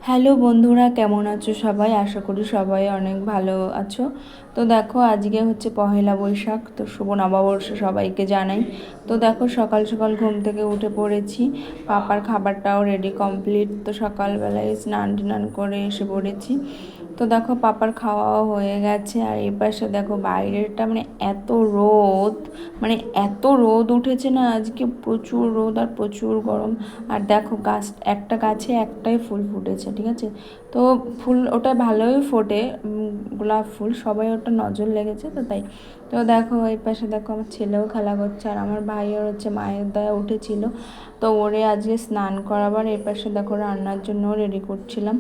Hello বন্ধুরা, কেমন আছো সবাই? আশা করি সবাই অনেক ভালো আছো। তো দেখো, আজকে হচ্ছে পহেলা বৈশাখ, তো শুভ নববর্ষ সবাইকে জানাই। তো দেখো, সকাল সকাল ঘুম থেকে উঠে পড়েছি, পাপার খাবারটাও রেডি কমপ্লিট। তো সকালবেলায় স্নান টান করে এসে পড়েছি। তো দেখো, পাপার খাওয়াও হয়ে গেছে। আর এই পাশে দেখো, বাইরেরটা মানে এত রোদ, মানে এত রোদ উঠেছে না আজকে, প্রচুর রোদ আর প্রচুর গরম। আর দেখো, একটা গাছে একটাই ফুল ফুটেছে, ঠিক আছে? তো ফুল ওটা ভালোই ফোটে, গোলাপ ফুল, সবাই ওটা নজর লেগেছে তো তাই। তো দেখো, এই পাশে দেখো আমার ছেলেও খেলা করছে, আর আমার ভাইয়ের হচ্ছে মায়ের দয়া উঠেছিল, তো ওরে আজকে স্নান করাবার এই পাশে দেখো রান্নার জন্য রেডি করছিলাম।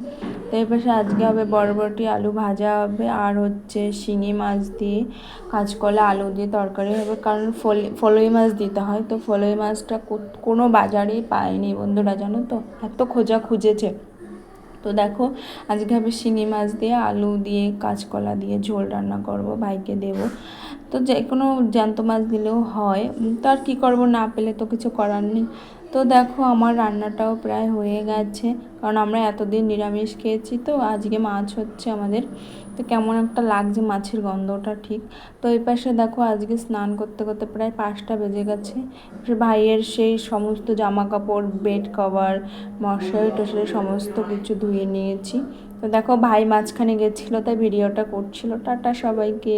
তো এই পাশে আজকে হবে বরবটি আলু ভাজা হবে, আর হচ্ছে শিঙি মাছ দিয়ে কাঁচকলা আলু দিয়ে তরকারি হবে, কারণ ফলই মাছ দিতে হয়। তো ফলই মাছটা কোনো বাজারেই পায়নি বন্ধুরা, জানো তো, এত খোঁজা খুঁজেছে। তো দেখো, আজকে হবে শিঙি মাছ দিয়ে আলু দিয়ে কাঁচকলা দিয়ে ঝোল রান্না করব, ভাইকে দেব। তো যে কোনো জ্যান্ত মাছ দিলেও হয়, তো আর কী করবো, না পেলে তো কিছু করার নেই। তো দেখো, আমার রান্নাটাও প্রায় হয়ে গেছে, কারণ আমরা এতদিন নিরামিষ খেয়েছি, তো আজকে মাছ হচ্ছে আমাদের। তো কেমন একটা লাগছে মাছের গন্ধটা, ঠিক। তো এই পাশে দেখো, আজকে স্নান করতে করতে প্রায় 5টা বেজে গেছে। ভাইয়ের সেই সমস্ত জামা কাপড়, বেড কভার, মশারি টশারি সমস্ত কিছু ধুয়ে নিয়েছি। তো দেখো, ভাই মাঝখানে গেছিলো, তাই ভিডিওটা করছিল। টাটা সবাইকে।